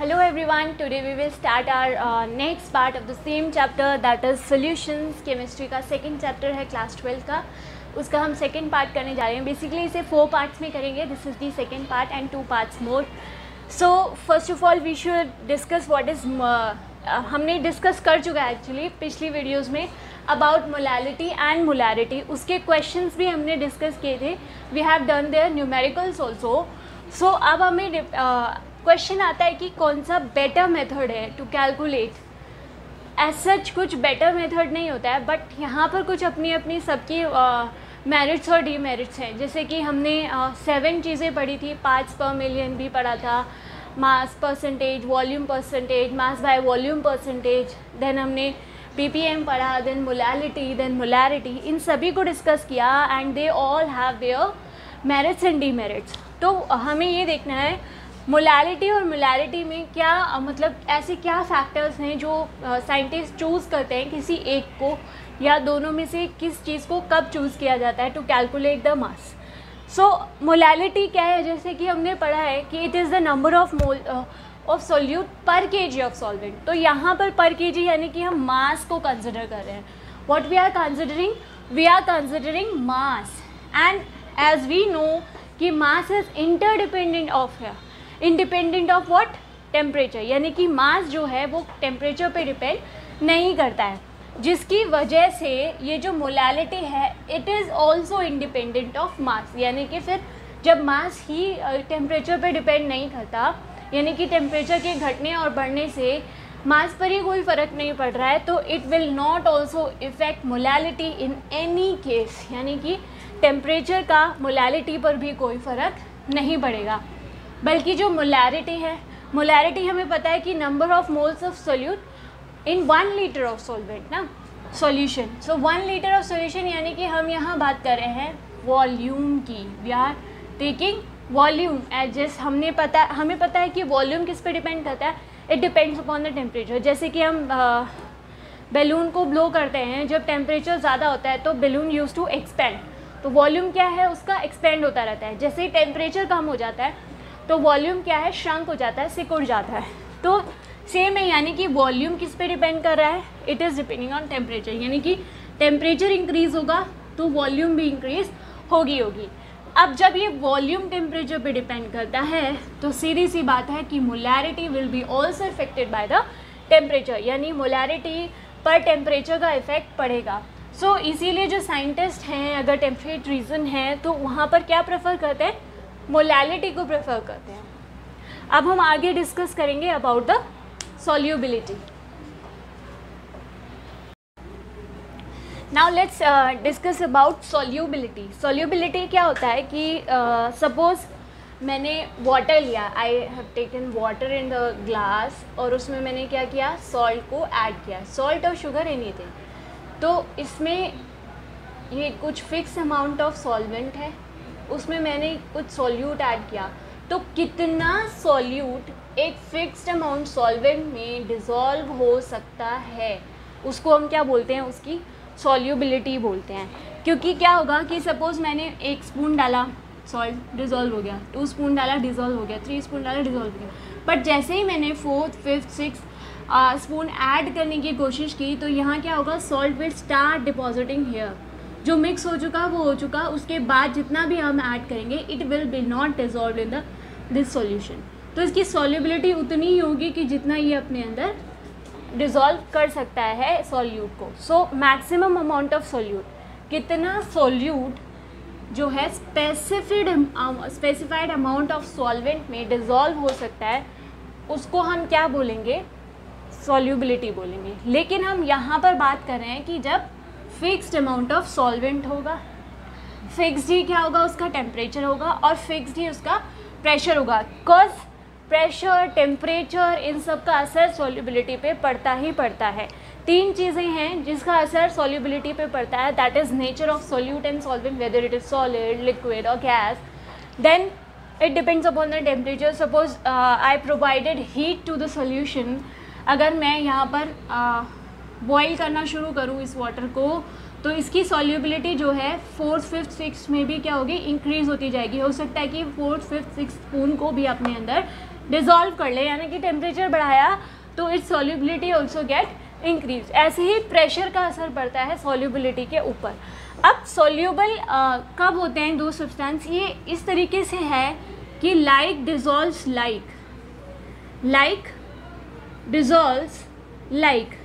Hello everyone, today we will start our next part of the same chapter, that is solutions. Chemistry का second chapter है class 12 का, उसका हम second part करने जा रहे हैं. Basically इसे 4 parts में करेंगे. This is the second part and 2 parts more. So first of all we should discuss what is हमने डिस्कस कर चुका है एक्चुअली पिछली वीडियोस में अबाउट मोलैलिटी एंड मोलैरिटी. उसके क्वेश्चंस भी हमने डिस्कस किए थे. We have done their numericals also. So अब हमें क्वेश्चन आता है कि कौन सा बेटर मेथड है टू कैलकुलेट. एज सच कुछ बेटर मेथड नहीं होता है, बट यहाँ पर कुछ अपनी अपनी सबकी मेरिट्स और डीमेरिट्स हैं. जैसे कि हमने 7 चीज़ें पढ़ी थी. पार्ट्स पर मिलियन भी पढ़ा था, mass percentage, volume percentage, mass by volume percentage, then हमने ppm पढ़ा, देन मोलैलिटी, देन मोलैरिटी. इन सभी को डिस्कस किया and they all have their merits and demerits. तो हमें ये देखना है मोलैलिटी और मोलैरिटी में क्या मतलब ऐसे क्या फैक्टर्स हैं जो साइंटिस्ट चूज़ करते हैं किसी एक को या दोनों में से किस चीज़ को कब चूज़ किया जाता है to calculate the mass. So molality क्या है, जैसे कि हमने पढ़ा है कि it is the number of mole of solute per KG of solvent. तो यहाँ पर पर केजी यानी कि हम मास को कंसिडर कर रहे हैं. What we are considering, we are considering mass. And as we know कि मास इज इंटरडिपेंडेंट ऑफ है, इंडिपेंडेंट ऑफ व्हाट, टेम्परेचर. यानी कि मास जो है वो टेम्परेचर पे डिपेंड नहीं करता है, जिसकी वजह से ये जो मोलैलिटी है it is also independent of mass. यानी कि फिर जब मास ही टेम्परेचर पे डिपेंड नहीं करता, यानी कि टेम्परेचर के घटने और बढ़ने से मास पर ही कोई फ़र्क नहीं पड़ रहा है, तो it will not also effect molality in any case. यानी कि टेम्परेचर का मोलैलिटी पर भी कोई फ़र्क नहीं पड़ेगा. बल्कि जो मोलैरिटी है, मोलैरिटी हमें पता है कि number of moles of solute in 1 litre of solvent ना solution. So 1 litre of solution यानी कि हम यहाँ बात कर रहे हैं वॉल्यूम की. We are taking volume as just हमें पता है कि वॉल्यूम किस पे डिपेंड करता है. It depends upon the temperature. जैसे कि हम बैलून को ब्लो करते हैं, जब टेम्परेचर ज़्यादा होता है तो बैलून यूज टू एक्सपेंड. तो वॉल्यूम क्या है, उसका एक्सपेंड होता रहता है. जैसे ही टेम्परेचर कम हो जाता है तो वॉल्यूम क्या है, श्रंक हो जाता है, सिकुड़ जाता है. तो सेम है, यानी कि वॉल्यूम किस पे डिपेंड कर रहा है, it is depending on temperature. यानी कि टेम्परेचर इंक्रीज़ होगा तो वॉल्यूम भी इंक्रीज़ होगी. अब जब ये वॉल्यूम टेम्परेचर पे डिपेंड करता है तो सीधी सी बात है कि molarity will be also affected by the temperature. यानी मोलैरिटी पर टेम्परेचर का इफेक्ट पड़ेगा. सो इसीलिए जो साइंटिस्ट हैं, अगर टेम्परेट रीजन है तो वहाँ पर क्या प्रेफर करते हैं, मोलैलिटी को प्रेफर करते हैं. अब हम आगे डिस्कस करेंगे about the solubility. Now let's discuss about solubility. Solubility क्या होता है कि सपोज मैंने वाटर लिया, I have taken water in the glass, और उसमें मैंने क्या किया, सॉल्ट को ऐड किया. सॉल्ट और शुगर एनीथिंग. तो इसमें ये कुछ फिक्स अमाउंट ऑफ सॉल्वेंट है, उसमें मैंने कुछ सॉल्यूट ऐड किया. तो कितना सॉल्यूट एक फिक्स्ड अमाउंट सॉल्वेंट में डिज़ोल्व हो सकता है, उसको हम क्या बोलते हैं, उसकी सॉल्युबिलिटी बोलते हैं. क्योंकि क्या होगा कि सपोज़ मैंने 1 स्पून डाला, सॉल्ट डिज़ोल्व हो गया, 2 स्पून डाला, डिज़ोल्व हो गया, 3 स्पून डाला, डिज़ोल्व हो गया. बट जैसे ही मैंने 4th, 5th, 6th spoon add करने की कोशिश की तो यहाँ क्या होगा, salt will start depositing here. जो मिक्स हो चुका वो हो चुका, उसके बाद जितना भी हम ऐड करेंगे it will be not dissolve in this solution. तो इसकी सॉल्युबिलिटी उतनी ही होगी कि जितना ये अपने अंदर डिज़ोल्व कर सकता है सॉल्यूट को. So maximum amount of solute, कितना सॉल्यूट जो है स्पेसिफाइड अमाउंट ऑफ सॉल्वेंट में डिज़ोल्व हो सकता है, उसको हम क्या बोलेंगे, सॉल्युबिलिटी बोलेंगे. लेकिन हम यहाँ पर बात कर रहे हैं कि जब फिक्स्ड अमाउंट ऑफ सॉल्वेंट होगा, फिक्स्ड ही क्या होगा, उसका टेम्परेचर होगा, और फिक्स्ड ही उसका प्रेशर होगा. बिकॉज प्रेशर, टेम्परेचर, इन सब का असर सॉल्युबिलिटी पे पड़ता ही पड़ता है. 3 चीज़ें हैं जिसका असर सॉल्युबिलिटी पे पड़ता है. That is nature of solute and solvent, whether it is solid, liquid और gas. Then it depends upon the temperature. Suppose I provided heat to the solution. अगर मैं यहाँ पर बॉईल करना शुरू करूँ इस वाटर को, तो इसकी सॉल्युबिलिटी जो है 4th, 5th, 6th में भी क्या होगी, इंक्रीज़ होती जाएगी. हो सकता है कि 4th, 5th, 6th स्पून को भी अपने अंदर डिज़ोल्व कर ले, यानी कि टेम्परेचर बढ़ाया तो it's solubility also get increase. ऐसे ही प्रेशर का असर पड़ता है सॉल्युबिलिटी के ऊपर। अब सॉल्यूबल कब होते हैं दो सब्सटेंस, ये इस तरीके से है कि लाइक डिज़ोल्व्स लाइक, लाइक डिज़ोल्व्स लाइक।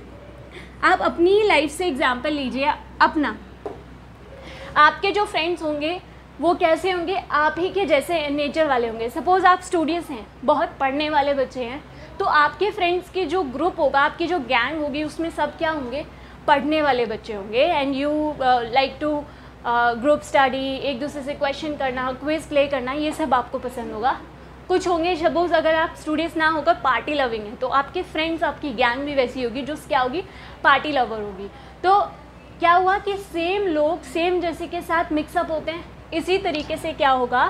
आप अपनी लाइफ से एग्जांपल लीजिए अपना। आपके जो फ्रेंड्स होंगे वो कैसे होंगे, आप ही के जैसे नेचर वाले होंगे। सपोज़ आप स्टूडेंट्स हैं, बहुत पढ़ने वाले बच्चे हैं, तो आपके फ्रेंड्स की जो ग्रुप होगा, आपकी जो गैंग होगी, उसमें सब क्या होंगे, पढ़ने वाले बच्चे होंगे। And you like to group study, एक दूसरे से क्वेश्चन करना, क्विज प्ले करना, ये सब आपको पसंद होगा। कुछ होंगे सपोज अगर आप स्टूडेंट्स ना होकर पार्टी लविंग हैं, तो आपके फ्रेंड्स, आपकी गैंग भी वैसी होगी जो क्या होगी, पार्टी लवर होगी। तो क्या हुआ कि सेम लोग सेम जैसे के साथ मिक्सअप होते हैं। इसी तरीके से क्या होगा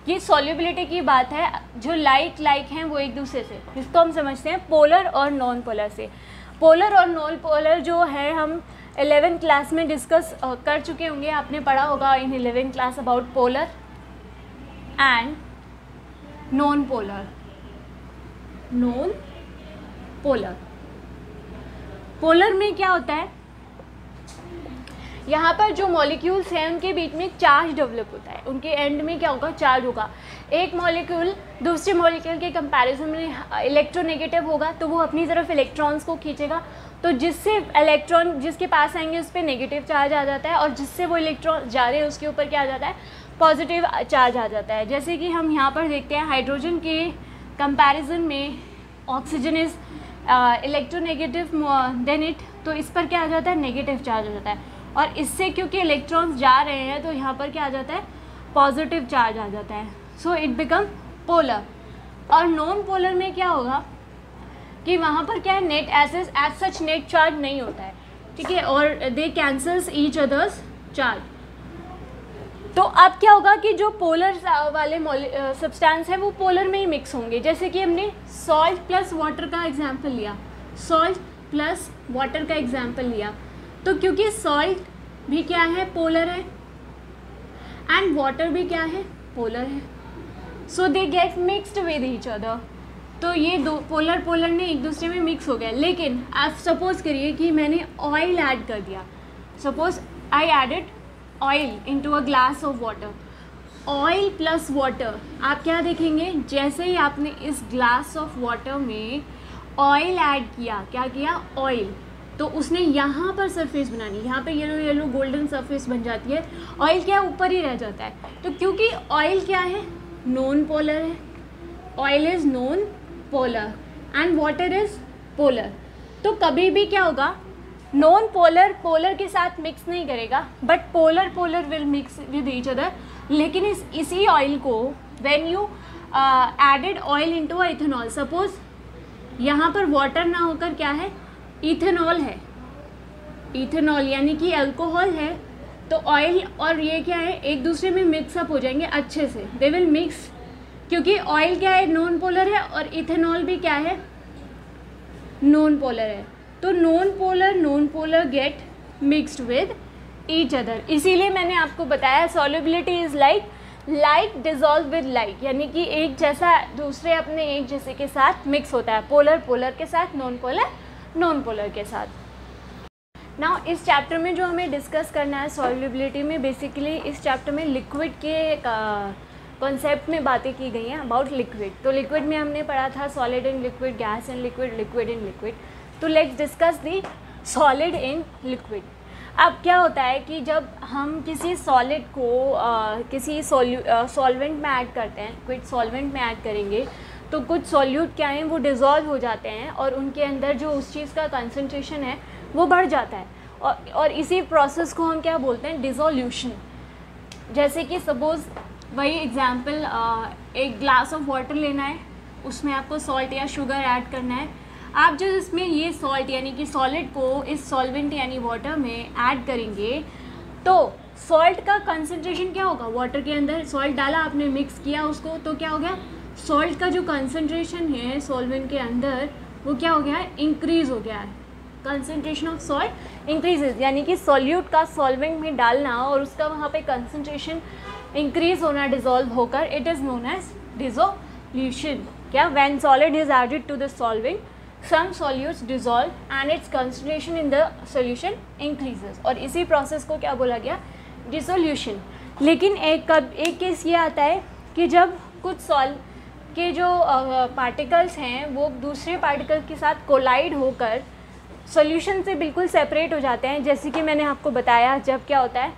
कि सॉल्युबिलिटी की बात है, जो लाइक हैं वो एक दूसरे से, इसको हम समझते हैं पोलर और नॉन पोलर से। पोलर और नॉन पोलर जो है हम 11th क्लास में डिस्कस कर चुके होंगे, आपने पढ़ा होगा इन 11th class about polar and non polar. Non polar, polar में क्या होता है, यहाँ पर जो मॉलिक्यूल्स हैं उनके बीच में चार्ज डेवलप होता है, उनके एंड में क्या होगा, चार्ज होगा। एक मॉलिक्यूल दूसरे मॉलिक्यूल के कंपैरिजन में इलेक्ट्रोनेगेटिव होगा, तो वो अपनी तरफ इलेक्ट्रॉन्स को खींचेगा, तो जिससे इलेक्ट्रॉन जिसके पास आएंगे उस पर नेगेटिव चार्ज आ जाता है, और जिससे वो इलेक्ट्रॉन जा रहे हैं उसके ऊपर क्या आ जाता है, पॉजिटिव चार्ज आ जाता है। जैसे कि हम यहाँ पर देखते हैं हाइड्रोजन के कंपैरिजन में oxygen is electronegative than it, तो इस पर क्या आ जाता है, नेगेटिव चार्ज आ जाता है। और इससे क्योंकि इलेक्ट्रॉन्स जा रहे हैं तो यहाँ पर क्या आ जाता है, पॉजिटिव चार्ज आ जाता है। So it become polar. और नॉन पोलर में क्या होगा कि वहाँ पर क्या है, net as such net charge नहीं होता है, ठीक है, और they cancels each others charge. तो अब क्या होगा कि जो पोलर वाले सब्सटेंस है वो पोलर में ही मिक्स होंगे। जैसे कि हमने सॉल्ट प्लस वाटर का एग्जाम्पल लिया, सॉल्ट प्लस वाटर का एग्जाम्पल लिया, तो क्योंकि सॉल्ट भी क्या है, पोलर है, एंड वाटर भी क्या है, पोलर है, so they get mixed with each other. तो ये दो पोलर ने एक दूसरे में मिक्स हो गया। लेकिन आप सपोज करिए कि मैंने ऑयल ऐड कर दिया, suppose I added oil into a glass of water, oil plus water, आप क्या देखेंगे, जैसे ही आपने इस ग्लास ऑफ वाटर में ऑयल ऐड किया, क्या किया, ऑयल, तो उसने यहाँ पर सरफेस बनानी, यहाँ पे येलो येलो गोल्डन सरफेस बन जाती है, ऑयल क्या ऊपर ही रह जाता है। तो क्योंकि ऑयल क्या है, नॉन पोलर है, oil is non polar and water is polar, तो कभी भी क्या होगा, नॉन पोलर पोलर के साथ मिक्स नहीं करेगा, but polar will mix with each other. लेकिन इसी ऑयल को when you added oil into a ethanol, suppose यहाँ पर वाटर ना होकर क्या है, इथेनॉल है, इथेनॉल यानी कि अल्कोहल है, तो ऑयल और ये क्या है, एक दूसरे में मिक्सअप हो जाएंगे अच्छे से, दे विल मिक्स, क्योंकि ऑयल क्या है, नॉन पोलर है, और इथेनॉल भी क्या है, नॉन पोलर है। तो non polar gate mixed with each other. इसीलिए मैंने आपको बताया solubility is like dissolve with like, यानी कि एक जैसा दूसरे अपने एक जैसे के साथ मिक्स होता है, पोलर के साथ, नॉन पोलर के साथ। नाउ इस चैप्टर में जो हमें डिस्कस करना है सॉल्युबिलिटी में, बेसिकली इस चैप्टर में लिक्विड के कॉन्सेप्ट में बातें की गई हैं अबाउट लिक्विड। तो लिक्विड में हमने पढ़ा था solid in liquid, gas in liquid, liquid in liquid. तो let's discuss the solid in liquid. अब क्या होता है कि जब हम किसी सॉलिड को किसी सॉल्वेंट में ऐड करते हैं, लिक्विड सॉल्वेंट में ऐड करेंगे, तो कुछ सॉल्यूट क्या हैं, वो डिज़ोल्व हो जाते हैं और उनके अंदर जो उस चीज़ का कंसंट्रेशन है वो बढ़ जाता है, और इसी प्रोसेस को हम क्या बोलते हैं, डिज़ोल्यूशन। जैसे कि सपोज़ वही एग्जांपल, एक ग्लास ऑफ वाटर लेना है, उसमें आपको सॉल्ट या शुगर ऐड करना है। आप जो इसमें ये सॉल्ट यानी कि सॉलिड को इस सॉल्वेंट यानी वाटर में ऐड करेंगे, तो सॉल्ट का कंसंट्रेशन क्या होगा, वाटर के अंदर सॉल्ट डाला आपने, मिक्स किया उसको, तो क्या हो गया, सॉल्ट का जो कंसंट्रेशन है सॉल्वेंट के अंदर वो क्या हो गया है, इंक्रीज़ हो गया है, कंसंट्रेशन ऑफ सॉल्ट इंक्रीजेज, यानी कि सॉल्यूट का सॉल्वेंट में डालना और उसका वहाँ पे कंसंट्रेशन इंक्रीज होना, डिज़ोल्व होकर, it is known as dissolution. क्या, when solid is added to the solvent some solutes dissolve and its concentration in the solution increases, और इसी प्रोसेस को क्या बोला गया, डिसोल्यूशन। लेकिन एक केस ये आता है कि जब कुछ सॉल्व के जो पार्टिकल्स हैं वो दूसरे पार्टिकल के साथ कोलाइड होकर सॉल्यूशन से बिल्कुल सेपरेट हो जाते हैं, जैसे कि मैंने आपको बताया जब क्या होता है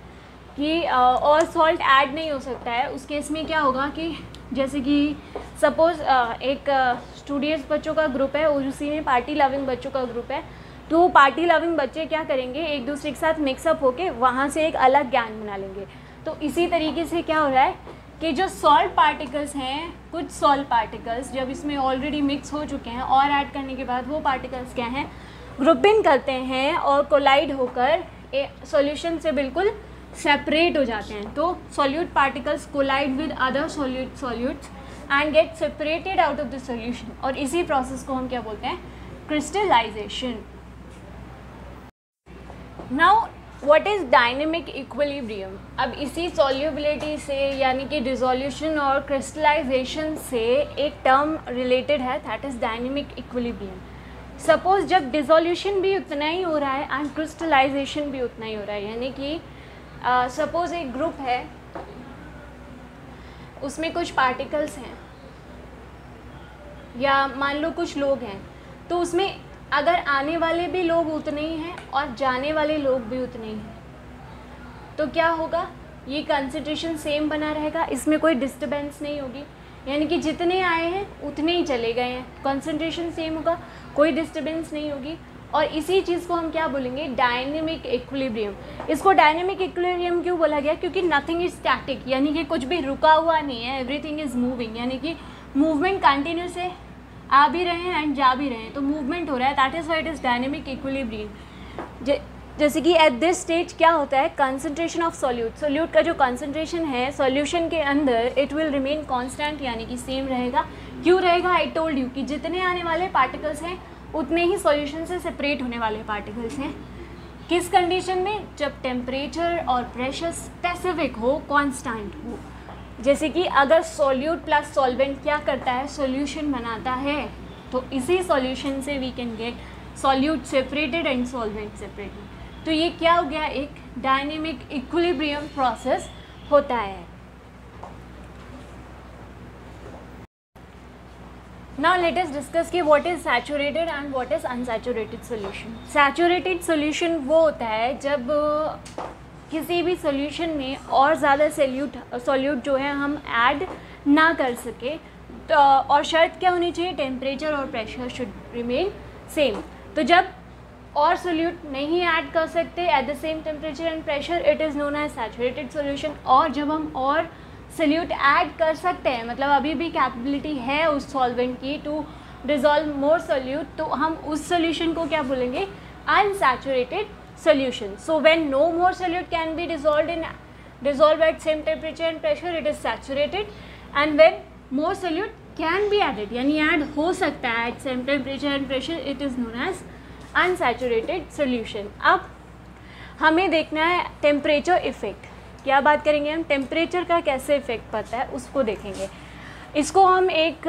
कि और सॉल्ट ऐड नहीं हो सकता है, उस केस में क्या होगा कि जैसे कि सपोज़ एक स्टूडियस बच्चों का ग्रुप है और उसी में पार्टी लविंग बच्चों का ग्रुप है, तो पार्टी लविंग बच्चे क्या करेंगे, एक दूसरे के साथ मिक्सअप होके वहाँ से एक अलग गैंग बना लेंगे। तो इसी तरीके से क्या हो रहा है कि जो सॉल्ट पार्टिकल्स हैं, कुछ सॉल्ट पार्टिकल्स जब इसमें ऑलरेडी मिक्स हो चुके हैं और ऐड करने के बाद वो पार्टिकल्स क्या हैं, ग्रुपिंग करते हैं और कोलाइड होकर सॉल्यूशन से बिल्कुल सेपरेट हो जाते हैं। तो solute particles collide with other solutes and get separated out of the solution, और इसी प्रोसेस को हम क्या बोलते हैं, crystallisation. Now what is dynamic equilibrium. अब इसी सॉल्युबिलिटी से यानी कि डिसोल्यूशन और क्रिस्टलाइजेशन से एक टर्म रिलेटेड है, that is dynamic equilibrium. Suppose जब डिसोल्यूशन भी उतना ही हो रहा है एंड क्रिस्टलाइजेशन भी उतना ही हो रहा है, यानी कि सपोज एक ग्रुप है, उसमें कुछ पार्टिकल्स हैं या मान लो कुछ लोग हैं, तो उसमें अगर आने वाले भी लोग उतने ही हैं और जाने वाले लोग भी उतने ही हैं, तो क्या होगा, ये कंसंट्रेशन सेम बना रहेगा, इसमें कोई डिस्टर्बेंस नहीं होगी, यानी कि जितने आए हैं उतने ही चले गए हैं, कंसंट्रेशन सेम होगा, कोई डिस्टर्बेंस नहीं होगी। और इसी चीज़ को हम क्या बोलेंगे, डायनेमिक इक्विलिब्रियम। इसको डायनेमिक इक्विलिब्रियम क्यों बोला गया, क्योंकि नथिंग इज स्टैटिक, यानी कि कुछ भी रुका हुआ नहीं है, एवरीथिंग इज मूविंग, यानी कि मूवमेंट कंटिन्यूस है, आ भी रहे हैं एंड जा भी रहे हैं, तो मूवमेंट हो रहा है, that is why it is dynamic equilibrium. जैसे कि एट दिस स्टेज क्या होता है, कंसंट्रेशन ऑफ सॉल्यूट का जो कंसंट्रेशन है सॉल्यूशन के अंदर, इट विल रिमेन कांस्टेंट, यानी कि सेम रहेगा। क्यों रहेगा, आई टोल्ड यू कि जितने आने वाले पार्टिकल्स हैं उतने ही सॉल्यूशन से सेपरेट होने वाले पार्टिकल्स हैं। किस कंडीशन में, जब टेम्परेचर और प्रेशर स्पेसिफिक हो, कांस्टेंट हो। जैसे कि अगर सॉल्यूट प्लस सॉल्वेंट क्या करता है, सॉल्यूशन बनाता है, तो इसी सॉल्यूशन से we can get solute separated and solvent separated. तो ये क्या हो गया, एक डायनेमिक इक्विलिब्रियम प्रोसेस होता है। Now let us discuss कि what is saturated and what is unsaturated solution। Saturated solution वो होता है जब किसी भी सॉल्यूशन में और ज़्यादा सॉल्यूट जो है हम ऐड ना कर सके, तो और शर्त क्या होनी चाहिए, टेम्परेचर और प्रेशर शुड रिमेन सेम। तो जब और सॉल्यूट नहीं ऐड कर सकते at the same temperature and pressure, it is known as saturated solution. और जब हम और सॉल्यूट ऐड कर सकते हैं, मतलब अभी भी कैपेबिलिटी है उस सॉल्वेंट की टू डिज़ोल्व मोर सॉल्यूट, तो हम उस सॉल्यूशन को क्या बोलेंगे, unsaturated solution. So when no more solute can be dissolve at same temperature and pressure, it is saturated. And when more solute can be added, यानी add हो सकता है at same temperature and pressure, it is known as unsaturated solution. अब हमें देखना है temperature effect. क्या बात करेंगे हम, टेम्परेचर का कैसे इफेक्ट पड़ता है उसको देखेंगे। इसको हम एक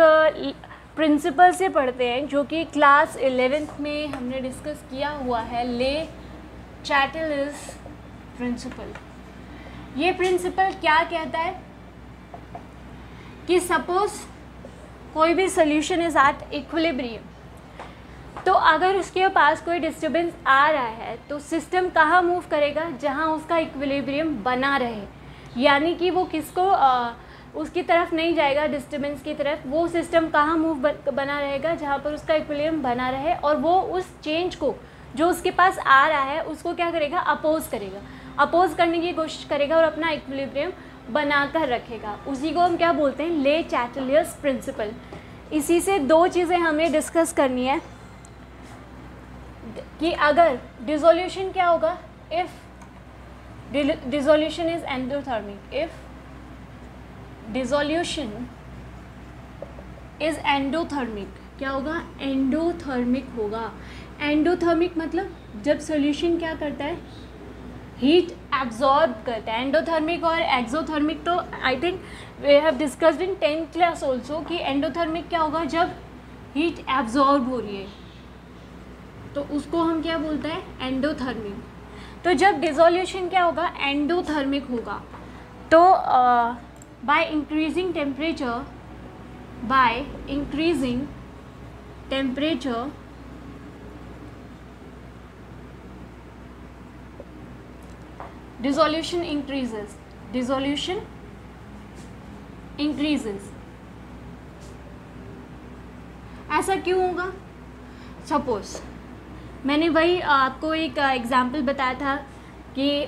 प्रिंसिपल से पढ़ते हैं जो कि क्लास 11th में हमने डिस्कस किया हुआ है, ले चैटलिस प्रिंसिपल। ये प्रिंसिपल क्या कहता है कि सपोज कोई भी सॉल्यूशन इज एट इक्विलिब्रियम, तो अगर उसके पास कोई डिस्टर्बेंस आ रहा है तो सिस्टम कहाँ मूव करेगा, जहाँ उसका इक्विलिब्रियम बना रहे, यानी कि वो किसको उसकी तरफ नहीं जाएगा, डिस्टर्बेंस की तरफ। वो सिस्टम कहाँ मूव बना रहेगा, जहाँ पर उसका इक्विलिब्रियम बना रहे, और वो उस चेंज को जो उसके पास आ रहा है उसको क्या करेगा, अपोज करेगा, अपोज करने की कोशिश करेगा और अपना इक्विलिब्रियम बना कर रखेगा। उसी को हम क्या बोलते हैं, ले चैटलियस प्रिंसिपल। इसी से दो चीज़ें हमें डिस्कस करनी है कि अगर डिसोल्यूशन क्या होगा, if dissolution is endothermic, if dissolution is endothermic, क्या होगा, एंडोथर्मिक होगा। एंडोथर्मिक मतलब जब सॉल्यूशन क्या करता है, हीट एब्जॉर्ब करता है। एंडोथर्मिक और एक्सोथर्मिक तो I think we have discussed in 10th class also कि एंडोथर्मिक क्या होगा, जब हीट एब्जॉर्ब हो रही है तो उसको हम क्या बोलते हैं, एंडोथर्मिक। तो जब डिसोल्यूशन क्या होगा, एंडोथर्मिक होगा। तो by increasing temperature, by increasing temperature dissolution increases, dissolution increases। ऐसा क्यों होगा? सपोज मैंने वही आपको एक एग्जांपल बताया था कि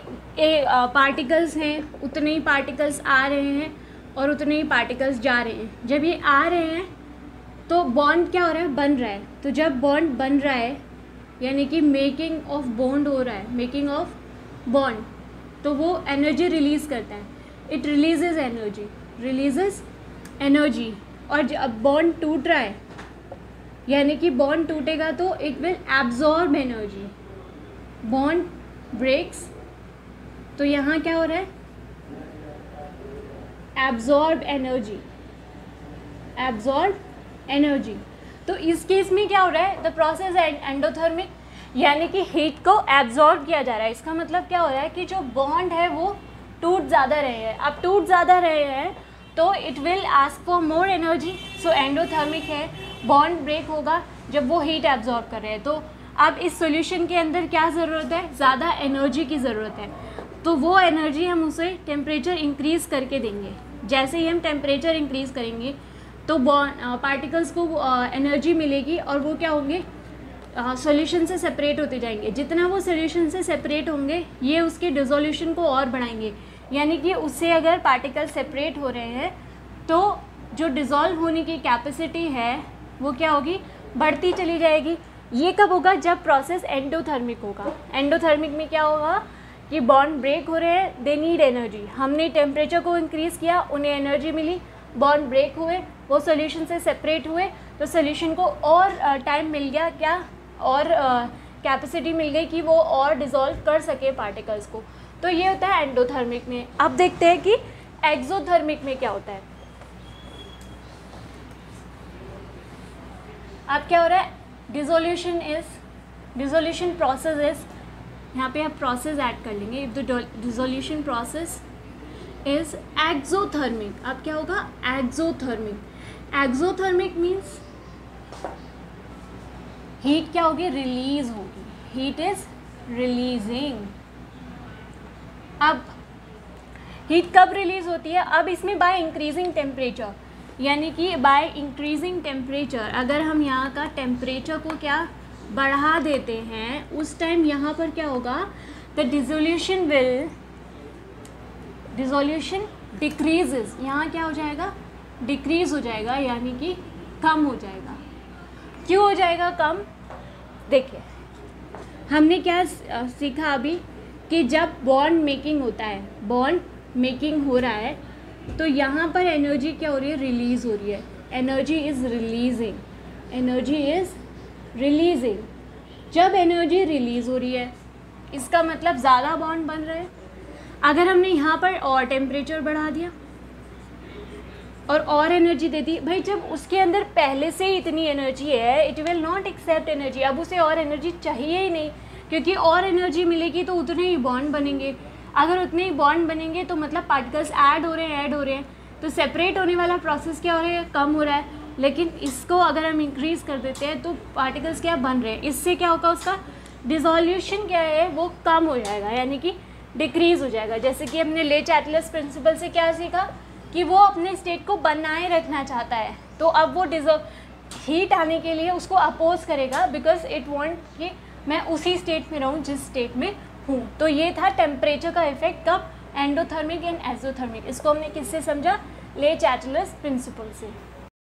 पार्टिकल्स हैं, उतने ही पार्टिकल्स आ रहे हैं और उतने ही पार्टिकल्स जा रहे हैं। जब ये आ रहे हैं तो बॉन्ड क्या हो रहा है, बन रहा है। तो जब बॉन्ड बन रहा है यानी कि मेकिंग ऑफ बॉन्ड हो रहा है, मेकिंग ऑफ बॉन्ड, तो वो एनर्जी रिलीज़ करता है। It releases energy, releases energy. और जब बॉन्ड टूट रहा है यानी कि बॉन्ड टूटेगा तो it will absorb energy. Bond breaks तो यहाँ क्या हो रहा है, एब्जॉर्ब एनर्जी, एब्जॉर्ब एनर्जी। तो इस केस में क्या हो रहा है, द प्रोसेस एंडोथर्मिक, यानी कि हीट को एब्जॉर्ब किया जा रहा है। इसका मतलब क्या हो रहा है कि जो बॉन्ड है वो टूट ज़्यादा रहे हैं। अब टूट ज़्यादा रहे हैं तो it will ask for more energy, so endothermic है। बॉन्ड ब्रेक होगा जब वो हीट एब्जॉर्ब कर रहे हैं। तो अब इस सॉल्यूशन के अंदर क्या ज़रूरत है, ज़्यादा एनर्जी की ज़रूरत है। तो वो एनर्जी हम उसे टेम्परेचर इंक्रीज़ करके देंगे। जैसे ही हम टेम्परेचर इंक्रीज़ करेंगे तो पार्टिकल्स को एनर्जी मिलेगी और वो क्या होंगे, सॉल्यूशन से सेपरेट होते जाएंगे। जितना वो सॉल्यूशन से सेपरेट होंगे ये उसके डिसोल्यूशन को और बढ़ाएंगे। यानी कि उससे अगर पार्टिकल सेपरेट हो रहे हैं तो जो डिज़ोल्व होने की कैपेसिटी है वो क्या होगी, बढ़ती चली जाएगी। ये कब होगा, जब प्रोसेस एंडोथर्मिक होगा। एंडोथर्मिक में क्या होगा कि बॉन्ड ब्रेक हो रहे हैं, दे नीड एनर्जी। हमने टेम्परेचर को इंक्रीज़ किया, उन्हें एनर्जी मिली, बॉन्ड ब्रेक हुए, वो सॉल्यूशन से सेपरेट हुए तो सॉल्यूशन को और टाइम मिल गया, क्या और कैपेसिटी मिल गई कि वो और डिज़ोल्व कर सके पार्टिकल्स को। तो ये होता है एंडोथर्मिक में। अब देखते हैं कि एक्सोथर्मिक में क्या होता है। अब क्या हो रहा है, डिसोल्यूशन प्रोसेस इज, यहाँ पे आप प्रोसेस ऐड कर लेंगे। If the dissolution process is exothermic, अब क्या होगा, एक्सोथर्मिक। एक्सोथर्मिक मीन्स हीट क्या होगी, रिलीज होगी, हीट इज रिलीजिंग। अब हीट कब रिलीज होती है, अब इसमें बाय इंक्रीजिंग टेम्परेचर, यानी कि बाय इंक्रीजिंग टेम्परेचर अगर हम यहाँ का टेम्परेचर को क्या बढ़ा देते हैं उस टाइम यहाँ पर क्या होगा, द डिसोल्यूशन डिक्रीजेस। यहाँ क्या हो जाएगा, डिक्रीज हो जाएगा, यानी कि कम हो जाएगा। क्यों हो जाएगा कम, देखिए हमने क्या सीखा अभी कि जब बॉन्ड मेकिंग होता है, बॉन्ड मेकिंग हो रहा है तो यहाँ पर एनर्जी क्या हो रही है, रिलीज़ हो रही है। Energy is releasing, energy is releasing. जब एनर्जी रिलीज़ हो रही है इसका मतलब ज़्यादा बॉन्ड बन रहे हैं। अगर हमने यहाँ पर और टेम्परेचर बढ़ा दिया और एनर्जी दे दी, भाई जब उसके अंदर पहले से ही इतनी एनर्जी है, it will not accept energy. अब उसे और एनर्जी चाहिए ही नहीं, क्योंकि और एनर्जी मिलेगी तो उतने ही बॉन्ड बनेंगे। अगर उतने ही बॉन्ड बनेंगे तो मतलब पार्टिकल्स ऐड हो रहे हैं, तो सेपरेट होने वाला प्रोसेस क्या हो रहा है, कम हो रहा है। लेकिन इसको अगर हम इंक्रीज़ कर देते हैं तो पार्टिकल्स क्या बन रहे हैं, इससे क्या होगा, उसका डिसोल्यूशन क्या है वो कम हो जाएगा, यानी कि डिक्रीज़ हो जाएगा। जैसे कि हमने ले चैटलर्स प्रिंसिपल से क्या सीखा कि वो अपने स्टेट को बनाए रखना चाहता है, तो अब वो हीट आने के लिए उसको अपोज करेगा, बिकॉज इट वांट कि मैं उसी स्टेट में रहूँ जिस स्टेट में हूँ। तो ये था टेम्परेचर का इफेक्ट कब, एंडोथर्मिक एंड एक्सोथर्मिक। इसको हमने किससे समझा, ले चैटलर्स प्रिंसिपल से।